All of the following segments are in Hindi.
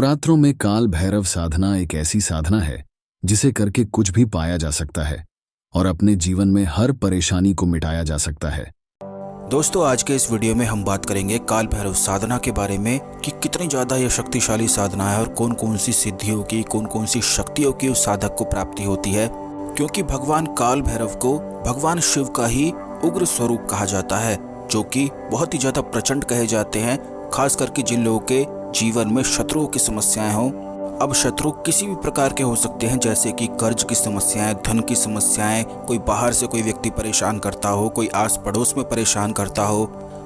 नवरात्रों में काल भैरव साधना एक ऐसी साधना है जिसे करके कुछ भी पाया जा सकता है और अपने जीवन में हर परेशानी को मिटाया जा सकता है। दोस्तों, आज के इस वीडियो में हम बात करेंगे काल भैरव साधना के बारे में कि कितनी ज़्यादा यह शक्तिशाली साधना है और कौन कौन सी सिद्धियों की, कौन कौन सी शक्तियों की उस साधक को प्राप्ति होती है। क्योंकि भगवान काल भैरव को भगवान शिव का ही उग्र स्वरूप कहा जाता है, जो कि बहुत ही ज़्यादा प्रचंड कहे जाते हैं, खास करके जिन लोगों के जीवन में शत्रुओं की समस्याएं हों। अब शत्रु किसी भी प्रकार के हो सकते हैं, जैसे कि कर्ज की समस्याएं, धन की समस्याएं, कोई बाहर से कोई व्यक्ति परेशान करता हो, कोई आस पड़ोस में परेशान करता हो।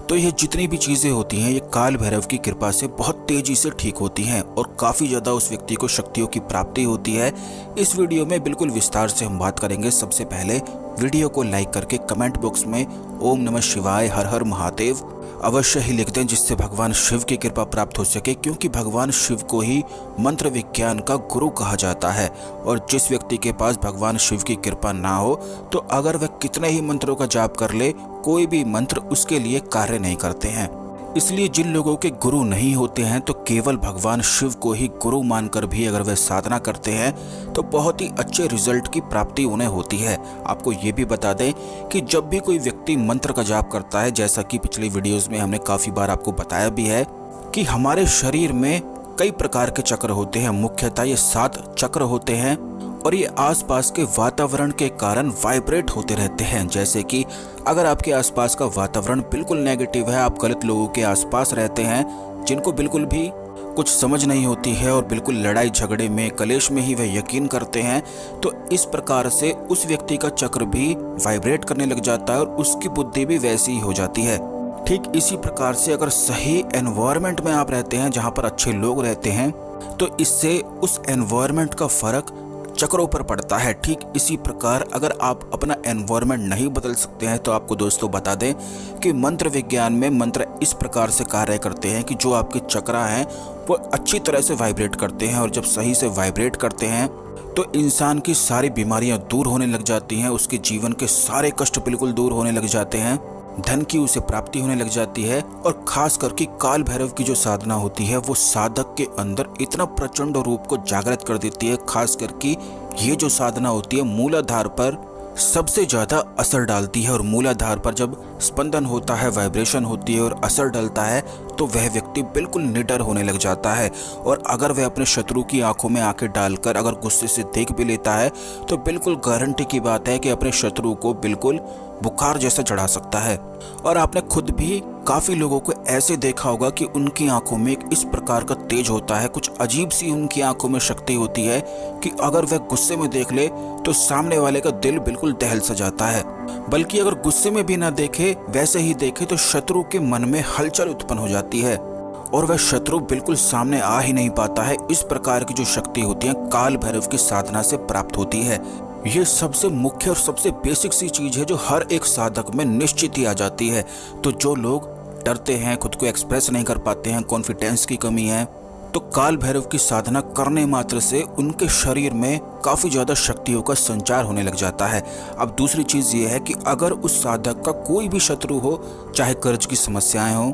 तो ये जितनी भी चीज़ें होती हैं, ये काल भैरव की कृपा से बहुत तेज़ी से ठीक होती हैं और काफ़ी ज़्यादा उस व्यक्ति को शक्तियों की प्राप्ति होती है। इस वीडियो में बिल्कुल विस्तार से हम बात करेंगे। सबसे पहले वीडियो को लाइक करके कमेंट बॉक्स में ओम नमः शिवाय, हर हर महादेव अवश्य ही लिख दें, जिससे भगवान शिव की कृपा प्राप्त हो सके। क्योंकि भगवान शिव को ही मंत्र विज्ञान का गुरु कहा जाता है और जिस व्यक्ति के पास भगवान शिव की कृपा ना हो, तो अगर वह कितने ही मंत्रों का जाप कर ले, कोई भी मंत्र उसके लिए कार्य नहीं करते हैं। इसलिए जिन लोगों के गुरु नहीं होते हैं, तो केवल भगवान शिव को ही गुरु मानकर भी अगर वे साधना करते हैं तो बहुत ही अच्छे रिजल्ट की प्राप्ति उन्हें होती है। आपको ये भी बता दें कि जब भी कोई व्यक्ति मंत्र का जाप करता है, जैसा कि पिछली वीडियोस में हमने काफ़ी बार आपको बताया भी है कि हमारे शरीर में कई प्रकार के चक्र होते हैं। मुख्यतः ये 7 चक्र होते हैं और ये आसपास के वातावरण के कारण वाइब्रेट होते रहते हैं। जैसे कि अगर आपके आसपास का वातावरण बिल्कुल नेगेटिव है, आप गलत लोगों के आसपास रहते हैं जिनको बिल्कुल भी कुछ समझ नहीं होती है और बिल्कुल लड़ाई झगड़े में, कलेश में ही वह यकीन करते हैं, तो इस प्रकार से उस व्यक्ति का चक्र भी वाइब्रेट करने लग जाता है और उसकी बुद्धि भी वैसी ही हो जाती है। ठीक इसी प्रकार से अगर सही एनवायरनमेंट में आप रहते हैं, जहाँ पर अच्छे लोग रहते हैं, तो इससे उस एनवायरनमेंट का फर्क चक्रों पर पड़ता है। ठीक इसी प्रकार अगर आप अपना एनवायरनमेंट नहीं बदल सकते हैं, तो आपको दोस्तों बता दें कि मंत्र विज्ञान में मंत्र इस प्रकार से कार्य करते हैं कि जो आपके चक्र हैं वो अच्छी तरह से वाइब्रेट करते हैं और जब सही से वाइब्रेट करते हैं तो इंसान की सारी बीमारियां दूर होने लग जाती हैं, उसके जीवन के सारे कष्ट बिल्कुल दूर होने लग जाते हैं, धन की उसे प्राप्ति होने लग जाती है। और खास करके काल भैरव की जो साधना होती है, वो साधक के अंदर इतना प्रचंड रूप को जागृत कर देती है। खास करके ये जो साधना होती है मूलाधार पर सबसे ज़्यादा असर डालती है और मूलाधार पर जब स्पंदन होता है, वाइब्रेशन होती है और असर डलता है, तो वह व्यक्ति बिल्कुल निडर होने लग जाता है। और अगर वह अपने शत्रु की आंखों में आंखें डालकर अगर गुस्से से देख भी लेता है, तो बिल्कुल गारंटी की बात है कि अपने शत्रु को बिल्कुल बुखार जैसा चढ़ा सकता है। और आपने खुद भी काफ़ी लोगों को ऐसे देखा होगा कि उनकी आंखों में एक इस प्रकार का तेज होता है, कुछ अजीब सी उनकी आंखों में शक्ति होती है कि अगर वह गुस्से में देख ले तो सामने वाले का दिल बिल्कुल दहल सा जाता है। बल्कि अगर गुस्से में भी ना देखे, वैसे ही देखे, तो शत्रु के मन में हलचल उत्पन्न हो जाती है और वह शत्रु बिल्कुल सामने आ ही नहीं पाता है। इस प्रकार की जो शक्ति होती है काल भैरव की साधना से प्राप्त होती है। ये सबसे मुख्य और सबसे बेसिक सी चीज़ है जो हर एक साधक में निश्चित ही आ जाती है। तो जो लोग डरते हैं, खुद को एक्सप्रेस नहीं कर पाते हैं, कॉन्फिडेंस की कमी है, तो काल भैरव की साधना करने मात्र से उनके शरीर में काफ़ी ज़्यादा शक्तियों का संचार होने लग जाता है। अब दूसरी चीज़ ये है कि अगर उस साधक का कोई भी शत्रु हो, चाहे कर्ज की समस्याएं हो,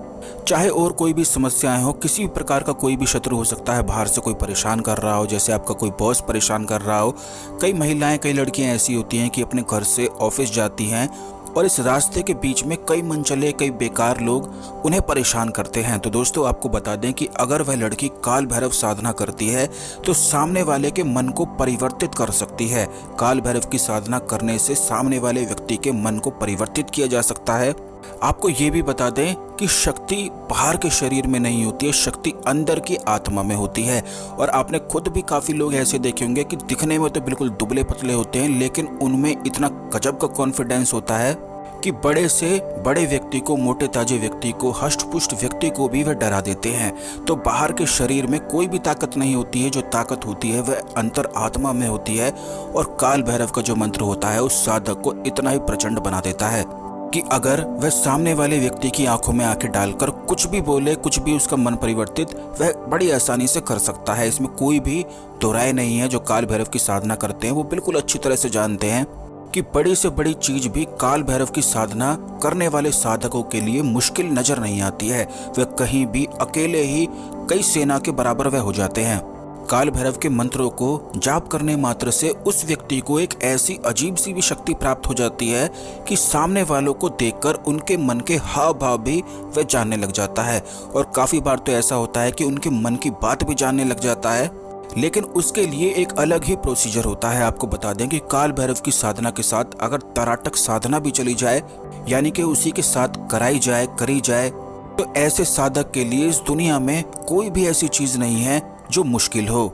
चाहे और कोई भी समस्याएं हो, किसी भी प्रकार का कोई भी शत्रु हो सकता है, बाहर से कोई परेशान कर रहा हो, जैसे आपका कोई बॉस परेशान कर रहा हो। कई महिलाएं, कई लड़कियां ऐसी होती हैं कि अपने घर से ऑफिस जाती हैं और इस रास्ते के बीच में कई मनचले, कई बेकार लोग उन्हें परेशान करते हैं। तो दोस्तों, आपको बता दें कि अगर वह लड़की काल भैरव साधना करती है तो सामने वाले के मन को परिवर्तित कर सकती है। काल भैरव की साधना करने से सामने वाले व्यक्ति के मन को परिवर्तित किया जा सकता है। आपको ये भी बता दें कि शक्ति बाहर के शरीर में नहीं होती है, शक्ति अंदर की आत्मा में होती है। और आपने खुद भी काफ़ी लोग ऐसे देखे होंगे कि दिखने में तो बिल्कुल दुबले पतले होते हैं, लेकिन उनमें इतना गजब का कॉन्फिडेंस होता है कि बड़े से बड़े व्यक्ति को, मोटे ताजे व्यक्ति को, हष्ट पुष्ट व्यक्ति को भी वह डरा देते हैं। तो बाहर के शरीर में कोई भी ताकत नहीं होती है, जो ताकत होती है वह अंतर आत्मा में होती है। और काल भैरव का जो मंत्र होता है उस साधक को इतना ही प्रचंड बना देता है कि अगर वह सामने वाले व्यक्ति की आंखों में आंखें डालकर कुछ भी बोले, कुछ भी उसका मन परिवर्तित वह बड़ी आसानी से कर सकता है। इसमें कोई भी दो राय नहीं है। जो काल भैरव की साधना करते हैं वो बिल्कुल अच्छी तरह से जानते हैं कि बड़ी से बड़ी चीज भी काल भैरव की साधना करने वाले साधकों के लिए मुश्किल नजर नहीं आती है। वे कहीं भी अकेले ही कई सेना के बराबर वह हो जाते हैं। काल भैरव के मंत्रों को जाप करने मात्र से उस व्यक्ति को एक ऐसी अजीब सी भी शक्ति प्राप्त हो जाती है कि सामने वालों को देखकर उनके मन के हाव भाव भी वह जानने लग जाता है। और काफी बार तो ऐसा होता है कि उनके मन की बात भी जानने लग जाता है। लेकिन उसके लिए एक अलग ही प्रोसीजर होता है। आपको बता दें कि काल भैरव की साधना के साथ अगर तराटक साधना भी चली जाए, यानी कि उसी के साथ करी जाए, तो ऐसे साधक के लिए इस दुनिया में कोई भी ऐसी चीज नहीं है जो मुश्किल हो।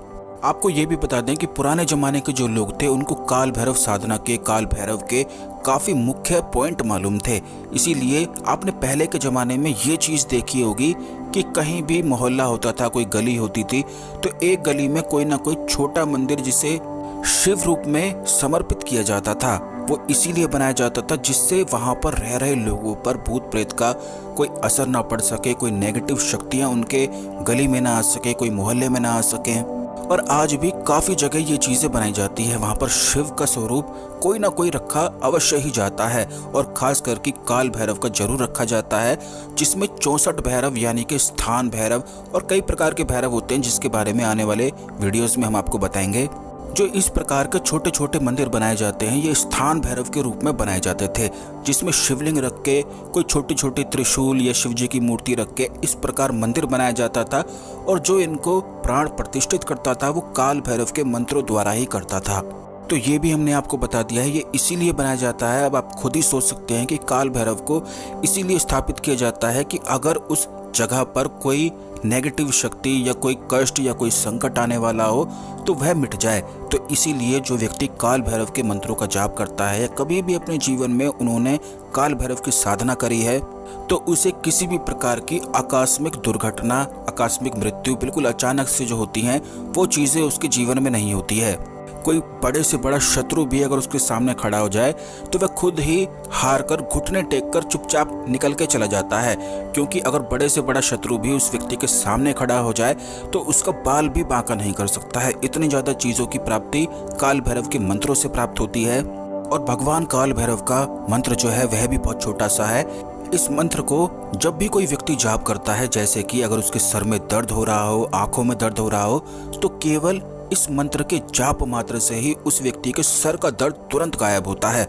आपको ये भी बता दें कि पुराने जमाने के जो लोग थे उनको काल भैरव साधना के, काल भैरव के काफी मुख्य पॉइंट मालूम थे। इसीलिए आपने पहले के जमाने में ये चीज देखी होगी कि कहीं भी मोहल्ला होता था, कोई गली होती थी, तो एक गली में कोई ना कोई छोटा मंदिर जिसे शिव रूप में समर्पित किया जाता था, वो इसीलिए बनाया जाता था जिससे वहां पर रह रहे लोगों पर भूत प्रेत का कोई असर ना पड़ सके, कोई नेगेटिव शक्तियां उनके गली में ना आ सके, कोई मोहल्ले में ना आ सके। और आज भी काफी जगह ये चीजें बनाई जाती है। वहां पर शिव का स्वरूप कोई ना कोई रखा अवश्य ही जाता है, और खास करके काल भैरव का जरूर रखा जाता है, जिसमें 64 भैरव यानी कि स्थान भैरव और कई प्रकार के भैरव होते हैं, जिसके बारे में आने वाले वीडियोस में हम आपको बताएंगे। जो इस प्रकार के छोटे छोटे मंदिर बनाए जाते हैं, ये स्थान भैरव के रूप में बनाए जाते थे, जिसमें शिवलिंग रख के, कोई छोटी छोटी त्रिशूल या शिव जी की मूर्ति रख के इस प्रकार मंदिर बनाया जाता था। और जो इनको प्राण प्रतिष्ठित करता था वो काल भैरव के मंत्रों द्वारा ही करता था। तो ये भी हमने आपको बता दिया है, ये इसीलिए बनाया जाता है। अब आप खुद ही सोच सकते हैं कि काल भैरव को इसीलिए स्थापित किया जाता है कि अगर उस जगह पर कोई नेगेटिव शक्ति या कोई कष्ट या कोई संकट आने वाला हो तो वह मिट जाए। तो इसीलिए जो व्यक्ति काल भैरव के मंत्रों का जाप करता है, या कभी भी अपने जीवन में उन्होंने काल भैरव की साधना करी है, तो उसे किसी भी प्रकार की आकस्मिक दुर्घटना, आकस्मिक मृत्यु बिल्कुल अचानक से जो होती हैं, वो चीजें उसके जीवन में नहीं होती है। कोई बड़े से बड़ा शत्रु भी अगर उसके सामने खड़ा हो जाए तो वह खुद ही हार कर, घुटने टेक कर चुपचाप निकल के चला जाता है, क्योंकि अगर बड़े से बड़ा शत्रु भी उस व्यक्ति के सामने खड़ा हो जाए तो उसका बाल भी बांका नहीं कर सकता है। इतनी ज्यादा चीजों की प्राप्ति काल भैरव के मंत्रों से प्राप्त होती है। और भगवान काल भैरव का मंत्र जो है वह भी बहुत छोटा सा है। इस मंत्र को जब भी कोई व्यक्ति जाप करता है, जैसे कि अगर उसके सर में दर्द हो रहा हो, आंखों में दर्द हो रहा हो, तो केवल इस मंत्र के जाप मात्र से ही उस व्यक्ति के सर का दर्द तुरंत गायब होता है।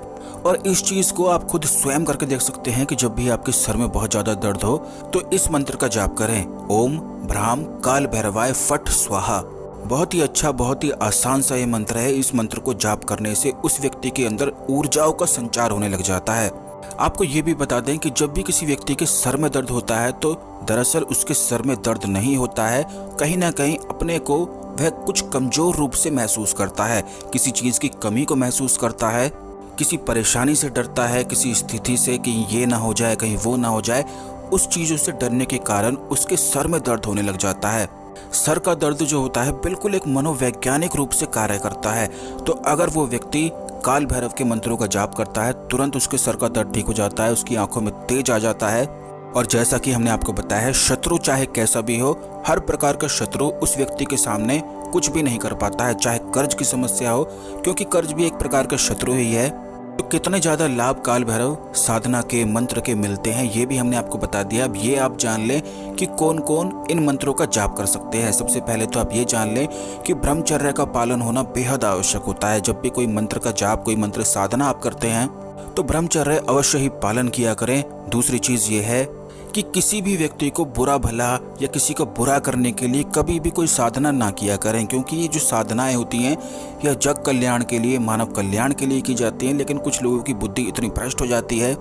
और इस चीज को आप खुद स्वयं करके देख सकते हैं कि जब भी आपके सर में बहुत ज्यादा दर्द हो तो इस मंत्र का जाप करें, ओम भ्राम काल भैरवाय फट स्वाहा। बहुत ही अच्छा, बहुत ही आसान सा ये मंत्र है। इस मंत्र को जाप करने से उस व्यक्ति के अंदर ऊर्जाओं का संचार होने लग जाता है। आपको ये भी बता दें कि जब भी किसी व्यक्ति के सर में दर्द होता है तो दरअसल उसके सर में दर्द नहीं होता है, कहीं ना कहीं अपने को वह कुछ कमजोर रूप से महसूस करता है, किसी चीज की कमी को महसूस करता है, किसी परेशानी से डरता है, किसी स्थिति से कि ये ना हो जाए, कहीं वो ना हो जाए। उस चीजों से डरने के कारण उसके सर में दर्द होने लग जाता है। सर का दर्द जो होता है बिल्कुल एक मनोवैज्ञानिक रूप से कार्य करता है। तो अगर वो व्यक्ति काल भैरव के मंत्रों का जाप करता है, तुरंत उसके सर का दर्द ठीक हो जाता है, उसकी आंखों में तेज आ जाता है। और जैसा कि हमने आपको बताया है, शत्रु चाहे कैसा भी हो, हर प्रकार का शत्रु उस व्यक्ति के सामने कुछ भी नहीं कर पाता है। चाहे कर्ज की समस्या हो, क्योंकि कर्ज भी एक प्रकार का शत्रु ही है। तो कितने ज्यादा लाभ काल भैरव साधना के मंत्र के मिलते हैं, ये भी हमने आपको बता दिया। अब ये आप जान लें कि कौन कौन इन मंत्रों का जाप कर सकते हैं। सबसे पहले तो आप ये जान लें कि ब्रह्मचर्य का पालन होना बेहद आवश्यक होता है। जब भी कोई मंत्र का जाप, कोई मंत्र साधना आप करते हैं तो ब्रह्मचर्य अवश्य ही पालन किया करें। दूसरी चीज ये है कि किसी भी व्यक्ति को बुरा भला या किसी को बुरा करने के लिए कभी भी कोई साधना ना किया करें, क्योंकि ये जो साधनाएं होती हैं यह जग कल्याण के लिए, मानव कल्याण के लिए की जाती हैं। लेकिन कुछ लोगों की बुद्धि इतनी भ्रष्ट हो जाती है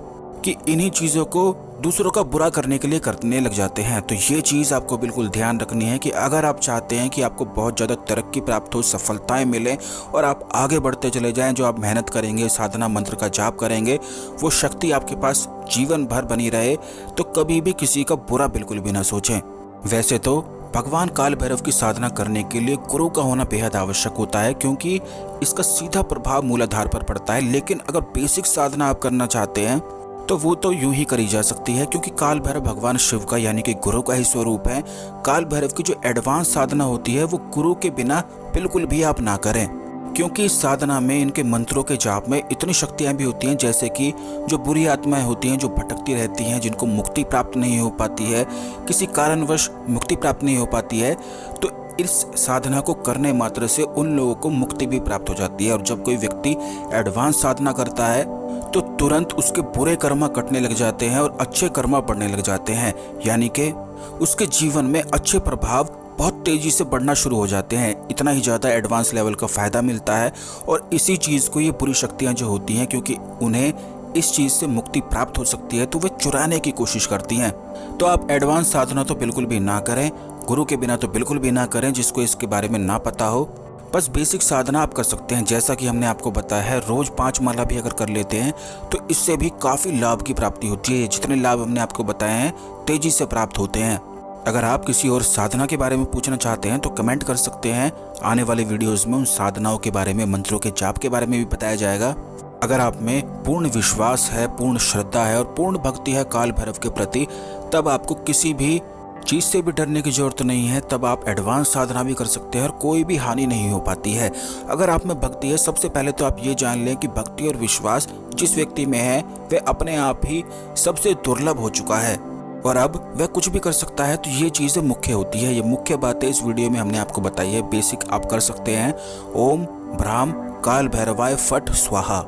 कि इन्हीं चीज़ों को दूसरों का बुरा करने के लिए करने लग जाते हैं। तो ये चीज़ आपको बिल्कुल ध्यान रखनी है कि अगर आप चाहते हैं कि आपको बहुत ज़्यादा तरक्की प्राप्त हो, सफलताएं मिलें और आप आगे बढ़ते चले जाएं, जो आप मेहनत करेंगे, साधना मंत्र का जाप करेंगे, वो शक्ति आपके पास जीवन भर बनी रहे, तो कभी भी किसी का बुरा बिल्कुल भी ना सोचें। वैसे तो भगवान काल भैरव की साधना करने के लिए गुरु का होना बेहद आवश्यक होता है, क्योंकि इसका सीधा प्रभाव मूलाधार पर पड़ता है। लेकिन अगर बेसिक साधना आप करना चाहते हैं तो वो तो यूं ही करी जा सकती है, क्योंकि काल भैरव भगवान शिव का यानी कि गुरु का ही स्वरूप है। काल भैरव की जो एडवांस साधना होती है वो गुरु के बिना बिल्कुल भी आप ना करें, क्योंकि इस साधना में इनके मंत्रों के जाप में इतनी शक्तियां भी होती हैं, जैसे कि जो बुरी आत्माएं होती हैं जो भटकती रहती हैं, जिनको मुक्ति प्राप्त नहीं हो पाती है, किसी कारणवश मुक्ति प्राप्त नहीं हो पाती है, तो इस साधना को करने मात्र से उन लोगों को मुक्ति भी प्राप्त हो जाती है। और जब कोई व्यक्ति एडवांस साधना करता है तो तुरंत उसके बुरे कर्म कटने लग जाते हैं और अच्छे कर्म बढ़ने लग जाते हैं, यानी कि उसके जीवन में अच्छे प्रभाव बहुत तेजी से बढ़ना शुरू हो जाते हैं। इतना ही ज़्यादा एडवांस लेवल का फ़ायदा मिलता है। और इसी चीज़ को ये बुरी शक्तियाँ जो होती हैं, क्योंकि उन्हें इस चीज़ से मुक्ति प्राप्त हो सकती है, तो वे चुराने की कोशिश करती हैं। तो आप एडवांस साधना तो बिल्कुल भी ना करें, गुरु के बिना तो बिल्कुल भी ना करें। जिसको इसके बारे में ना पता हो, बस बेसिक साधना आप कर सकते हैं। जैसा कि हमने आपको बताया है, रोज़ 5 माला भी अगर कर लेते हैं तो इससे भी काफ़ी लाभ की प्राप्ति होती है। जितने लाभ हमने आपको बताए हैं तेज़ी से प्राप्त होते हैं। अगर आप किसी और साधना के बारे में पूछना चाहते हैं तो कमेंट कर सकते हैं। आने वाले वीडियोस में उन साधनाओं के बारे में, मंत्रों के जाप के बारे में भी बताया जाएगा। अगर आप में पूर्ण विश्वास है, पूर्ण श्रद्धा है और पूर्ण भक्ति है काल भैरव के प्रति, तब आपको किसी भी चीज़ से भी डरने की जरूरत नहीं है। तब आप एडवांस साधना भी कर सकते हैं और कोई भी हानि नहीं हो पाती है। अगर आप में भक्ति है, सबसे पहले तो आप ये जान लें कि भक्ति और विश्वास जिस व्यक्ति में है वह अपने आप ही सबसे दुर्लभ हो चुका है और अब वह कुछ भी कर सकता है। तो ये चीज़ें मुख्य होती है, ये मुख्य बातें इस वीडियो में हमने आपको बताई है। बेसिक आप कर सकते हैं। ओम भ्राम काल भैरवाय फट स्वाहा।